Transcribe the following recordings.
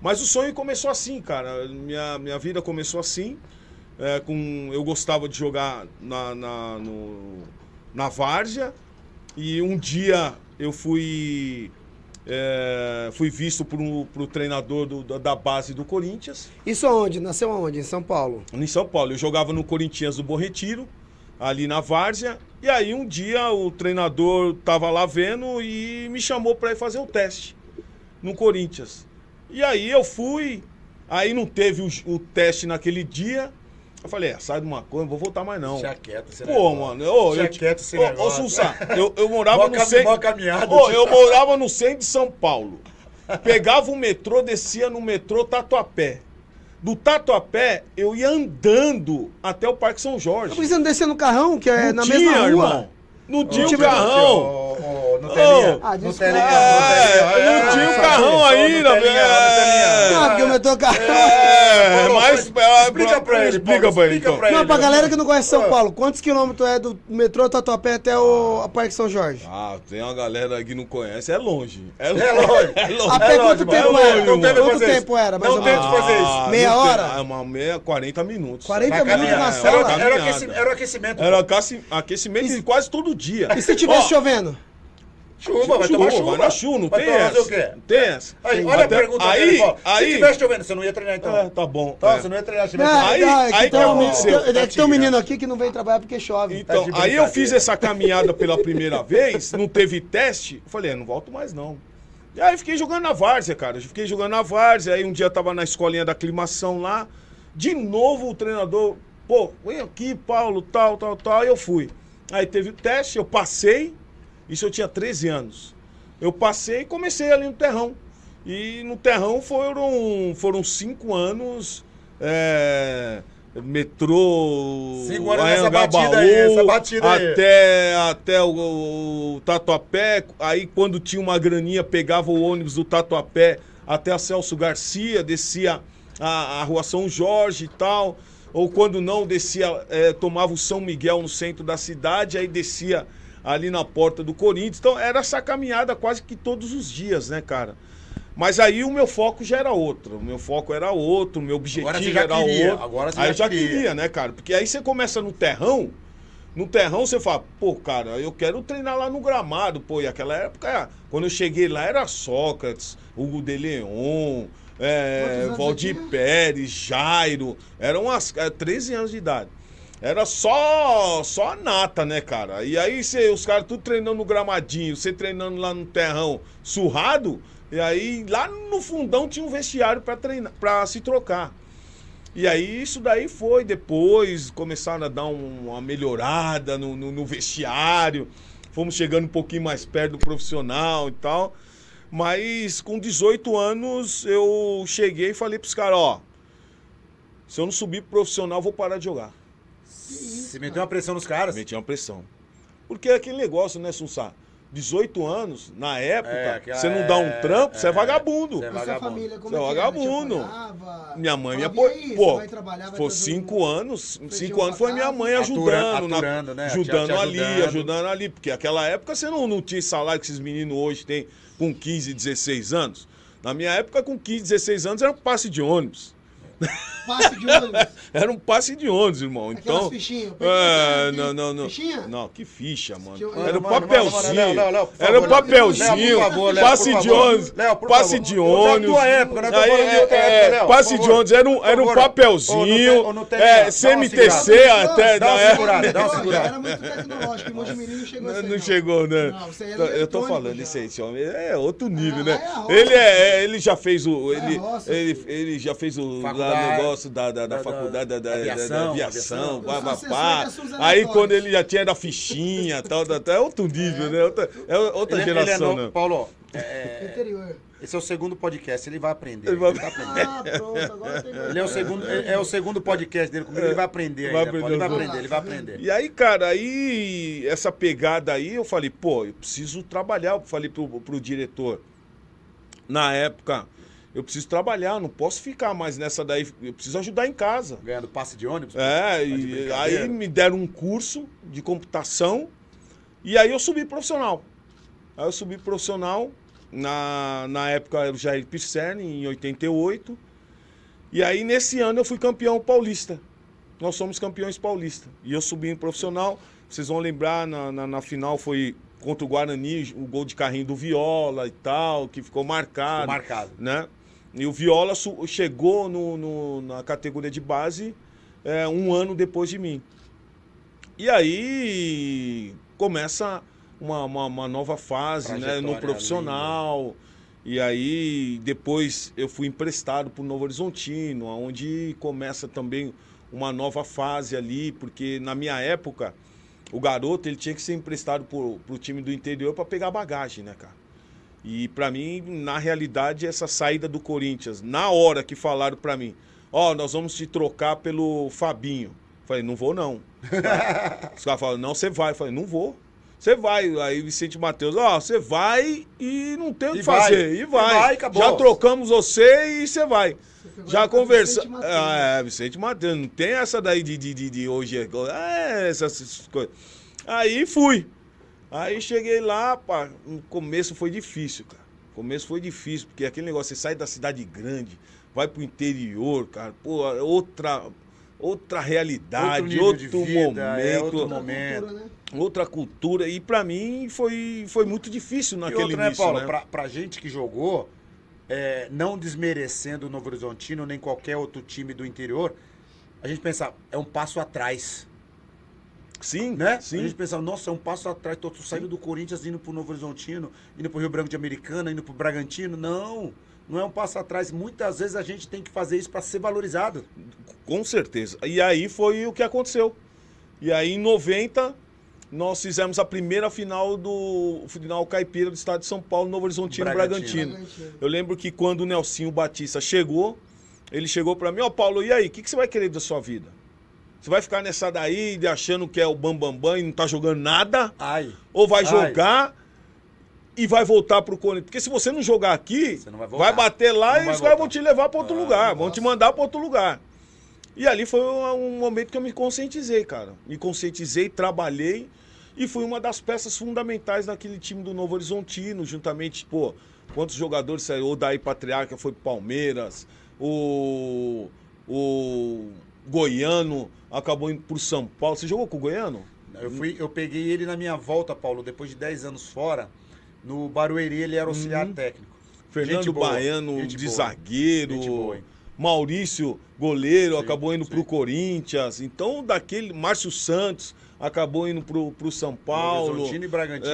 Mas o sonho começou assim, cara. Minha vida começou assim. Eu gostava de jogar na várzea. E um dia eu fui visto pro treinador da base do Corinthians. Isso aonde? Nasceu aonde? Em São Paulo? Em São Paulo. Eu jogava no Corinthians do Bom Retiro, ali na várzea. E aí um dia o treinador tava lá vendo e me chamou para ir fazer o teste no Corinthians. E aí eu fui, aí não teve o teste naquele dia. Eu falei, sai de uma coisa, não vou voltar mais não. Deixa quieto esse negócio. Pô, mano, ô, Sussa, eu morava no centro. Eu morava no centro de São Paulo. Pegava o metrô, descia no metrô Tatuapé. Do Tatuapé, eu ia andando até o Parque São Jorge. Por que você não descia no carrão, que é não na tinha, mesma rua? Irmão. Não tinha o carrão. No telinha. Não tinha o carrão ainda, velho. Não, porque eu meto o carrão. Mas explica pra ele. Explica pra ele, então. Não, pra galera que não conhece São Paulo, quantos quilômetros é do metrô Tatuapé até o Parque São Jorge? Ah, tem uma galera que não conhece. É longe. É longe. A pé quanto tempo era? Quanto fazer tempo era, mais ou Não menos? tente fazer isso. Meia hora? 40 minutos. 40 minutos na sala? Era o aquecimento. Era aquecimento de quase todo dia. E se tivesse chovendo? Chuva, vai tomar chuva. Vai na chuva, não Vai tem fazer essa. o quê? Não tem essa. Aí, olha a pergunta dele, se tivesse chovendo, você não ia treinar então? Tá bom. Tá, você não ia treinar se tivesse Aí tem um menino aqui que não vem trabalhar porque chove. Então, aí eu fiz essa caminhada pela primeira vez, não teve teste, eu falei, não volto mais não. E aí fiquei jogando na várzea, cara. Fiquei jogando na várzea, aí um dia eu tava na escolinha da aclimação lá, de novo o treinador, pô, vem aqui, Paulo, tal, aí eu fui. Aí teve o teste, eu passei, isso eu tinha 13 anos. Eu passei e comecei ali no terrão. E no terrão foram 5 anos, metrô, 5 anos nessa batida aí, até o Tatuapé. Aí quando tinha uma graninha, pegava o ônibus do Tatuapé até a Celso Garcia, descia a Rua São Jorge e tal. Ou quando não, descia, tomava o São Miguel no centro da cidade, aí descia ali na porta do Corinthians. Então era essa caminhada quase que todos os dias, né, cara? Mas aí o meu foco já era outro. O meu foco era outro, o meu objetivo era outro. Agora você aí eu já queria, né, cara? Porque aí você começa no terrão você fala, pô, cara, eu quero treinar lá no gramado, pô. E aquela época, quando eu cheguei lá, era Sócrates, Hugo de Leon, Valdir Pérez, Jairo. Eram 13 anos de idade. Era só a nata, né, cara? E aí os caras tudo treinando no gramadinho, você treinando lá no terrão surrado, e aí lá no fundão tinha um vestiário pra treinar, para se trocar. E aí isso daí foi depois, começaram a dar uma melhorada no vestiário, fomos chegando um pouquinho mais perto do profissional e tal. Mas com 18 anos eu cheguei e falei pros caras, ó, se eu não subir pro profissional, eu vou parar de jogar. Você meteu uma pressão nos caras? Meti uma pressão. Porque é aquele negócio, né, Sussá? 18 anos, na época, você não dá um trampo, você é vagabundo. Você é família, como você é vagabundo. Minha mãe me apoiou. Pô, foi 5 anos. 5 anos foi minha mãe ajudando. Ajudando ali. Porque naquela época você não tinha salário que esses meninos hoje têm com 15, 16 anos. Na minha época, com 15, 16 anos, era um passe de ônibus. Passe de ônibus? Era um passe de ônibus, irmão. Aquelas então, fichinhas? Não. Fichinha? Não, que ficha, mano. Era um papelzinho. Léo, Era um papelzinho. Passe de ônibus. Passe de ônibus. Passe de ônibus. Era um papelzinho. CMTC até. Dá uma segurada. Era muito tecnológico. O menino não chegou assim. Não chegou, né? Eu tô falando, esse homem é outro nível, né? Ele já fez o. Ele já fez o negócio da faculdade da aviação, Aí quando ele já tinha da fichinha, tal, é outro nível, né? Outra geração, né? Paulo, interior. esse é o segundo podcast, ele vai aprender. Ele vai aprender. Pronto, agora tem. Ele é o segundo podcast dele comigo, ele vai aprender ainda. Ele vai aprender. E aí, cara, essa pegada aí, eu falei, pô, eu preciso trabalhar. Eu falei pro diretor, na época, eu preciso trabalhar, não posso ficar mais nessa daí, eu preciso ajudar em casa. Ganhando passe de ônibus? E aí me deram um curso de computação e aí eu subi profissional. Na época era o Jair Pisserni, em 88. E aí, nesse ano, eu fui campeão paulista. Nós somos campeões paulistas. E eu subi em profissional. Vocês vão lembrar, na final foi contra o Guarani, o gol de carrinho do Viola e tal, que ficou marcado. Ficou marcado. Né? E o Viola chegou na categoria de base um ano depois de mim. E aí começa uma nova fase, né, no profissional. E aí depois eu fui emprestado para o Novo Horizontino, onde começa também uma nova fase ali, porque na minha época o garoto ele tinha que ser emprestado pro time do interior para pegar bagagem, né, cara? E para mim, na realidade, essa saída do Corinthians, na hora que falaram para mim, nós vamos te trocar pelo Fabinho. Falei, não vou não. Os caras falaram, não, você vai. Falei, não vou. Você vai. Aí Vicente Matheus, você vai e não tem o que fazer. E vai. Acabou. Já trocamos você e você vai. Já conversamos. Vicente Matheus, não tem essa daí de hoje. Essas coisas. Aí fui. Aí cheguei lá, pá, no começo foi difícil, cara. No começo foi difícil, porque aquele negócio, você sai da cidade grande, vai pro interior, cara, pô, outra realidade, outro momento, outra cultura. E pra mim foi muito difícil naquele início, né, Paulo? Né? Pra gente que jogou, não desmerecendo o Novo Horizontino, nem qualquer outro time do interior, a gente pensa, é um passo atrás. Sim, né? Sim. A gente pensava, nossa, é um passo atrás, tô saindo do Corinthians, indo pro Novo Horizontino, indo pro Rio Branco de Americana, indo pro Bragantino. Não é um passo atrás. Muitas vezes a gente tem que fazer isso para ser valorizado. Com certeza. E aí foi o que aconteceu. E aí em 90, nós fizemos a primeira final caipira do estado de São Paulo, Novo Horizontino, Bragantino. Eu lembro que quando o Nelsinho Batista chegou, ele chegou para mim, Paulo, e aí, o que você vai querer da sua vida? Você vai ficar nessa daí, achando que é o bambambam e não tá jogando nada? Ou vai jogar e vai voltar pro Corinthians? Porque se você não jogar aqui, você não vai bater lá e os caras vão te levar para outro lugar, vão te mandar para outro lugar. E ali foi um momento que eu me conscientizei, cara. Me conscientizei, trabalhei e fui uma das peças fundamentais naquele time do Novo Horizontino, juntamente, quantos jogadores saíram? O Daí Patriarca foi pro Palmeiras, o Goiano acabou indo pro São Paulo. Você jogou com o Goiano? Eu peguei ele na minha volta, Paulo, depois de 10 anos fora. No Barueri ele era auxiliar técnico. Fernando Baiano de zagueiro. Maurício, goleiro, acabou indo pro Corinthians. Então, Márcio Santos acabou indo pro São Paulo. Horizontino e Bragantino.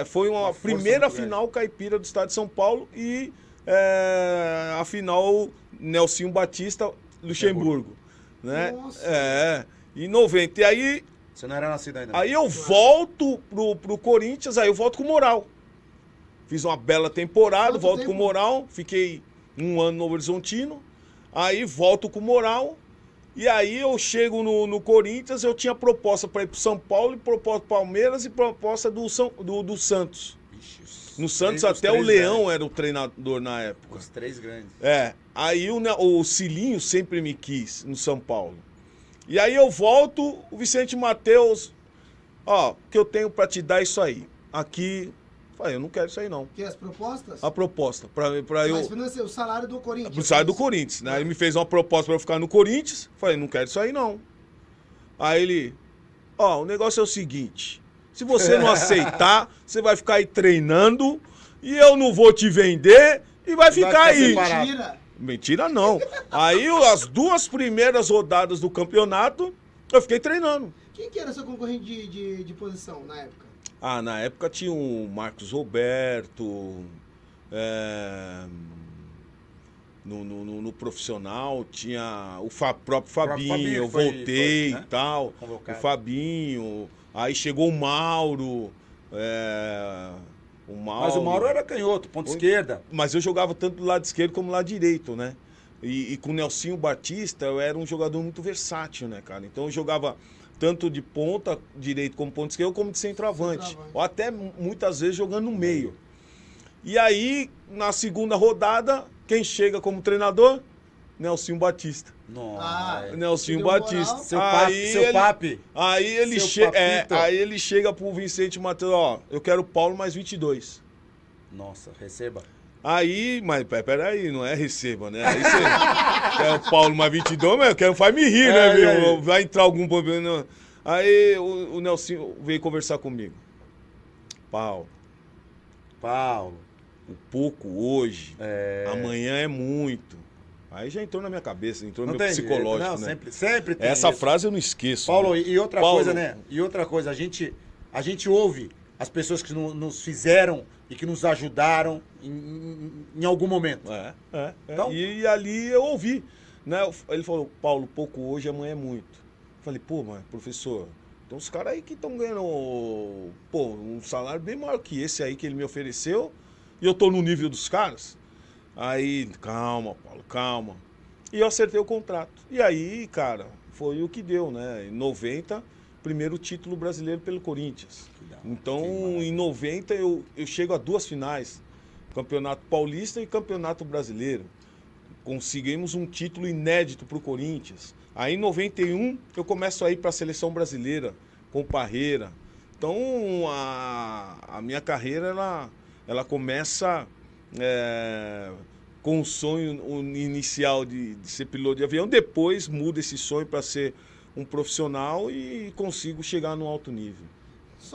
Foi uma primeira final caipira do estado de São Paulo e a final Nelsinho Batista, Luxemburgo. Né? Nossa. Em 90. E aí... Você não era nascido ainda. Aí eu volto pro Corinthians, aí eu volto com moral. Fiz uma bela temporada, volto com moral, fiquei um ano no Novo Horizontino, aí volto com moral, e aí eu chego no Corinthians, eu tinha proposta para ir pro São Paulo, proposta do Palmeiras e proposta do Santos. No Santos até o Leão era o treinador na época. Os três grandes. Aí o Cilinho sempre me quis no São Paulo. E aí eu volto, o Vicente Matheus, que eu tenho para te dar isso aí. Aqui, falei, eu não quero isso aí não. Que as propostas? A proposta, pra eu... Mas o salário do Corinthians. O salário do Corinthians, né? Ele me fez uma proposta para eu ficar no Corinthians, falei, não quero isso aí não. Aí ele, o negócio é o seguinte, se você não aceitar, você vai ficar aí treinando e eu não vou te vender e vai ficar aí. Mentira não. Aí as 2 primeiras rodadas do campeonato, eu fiquei treinando. Quem que era seu concorrente de posição na época? Na época tinha o Marcos Roberto, no profissional tinha o próprio Fabinho, eu voltei e tal, convocado. O Fabinho, aí chegou o Mauro, Mas o Mauro era canhoto, ponta esquerda. Mas eu jogava tanto do lado esquerdo como do lado direito, né? E com o Nelsinho Batista, eu era um jogador muito versátil, né, cara? Então eu jogava tanto de ponta direito como ponta esquerda, como de centroavante. Ou até muitas vezes jogando no meio. E aí, na segunda rodada, quem chega como treinador? Nelsinho Batista. Nossa. Nelsinho Te deu Batista. moral. Seu papi. Aí ele chega pro Vicente Matheus, ó, eu quero o Paulo mais 22. Nossa, receba. Aí, mas peraí, não é receba, né? Aí você quer o Paulo mais 22, mas eu quero, faz me rir, né, meu? Vai entrar algum problema. Não. Aí o Nelsinho veio conversar comigo. Paulo, o pouco hoje, amanhã é muito. Aí já entrou na minha cabeça, entrou no meu psicológico, não, né? sempre tem Essa isso. frase eu não esqueço. Paulo, né? e outra Paulo, coisa, né? E outra coisa, a gente ouve as pessoas que nos fizeram e que nos ajudaram em algum momento. Então, e ali eu ouvi, né? Ele falou, Paulo, pouco hoje, amanhã é muito. Eu falei, pô, mas professor, tem uns caras aí que estão ganhando, pô, um salário bem maior que esse aí que ele me ofereceu e eu tô no nível dos caras. Aí, calma, Paulo, calma. E eu acertei o contrato. E aí, cara, foi o que deu, né? Em 90, primeiro título brasileiro pelo Corinthians. Então, em 90, eu chego a 2 finais. Campeonato Paulista e Campeonato Brasileiro. Conseguimos um título inédito para o Corinthians. Aí, em 91, eu começo a ir para a Seleção Brasileira, com Parreira. Então, a minha carreira, ela começa... com o sonho inicial de ser piloto de avião, depois muda esse sonho para ser um profissional e consigo chegar num alto nível.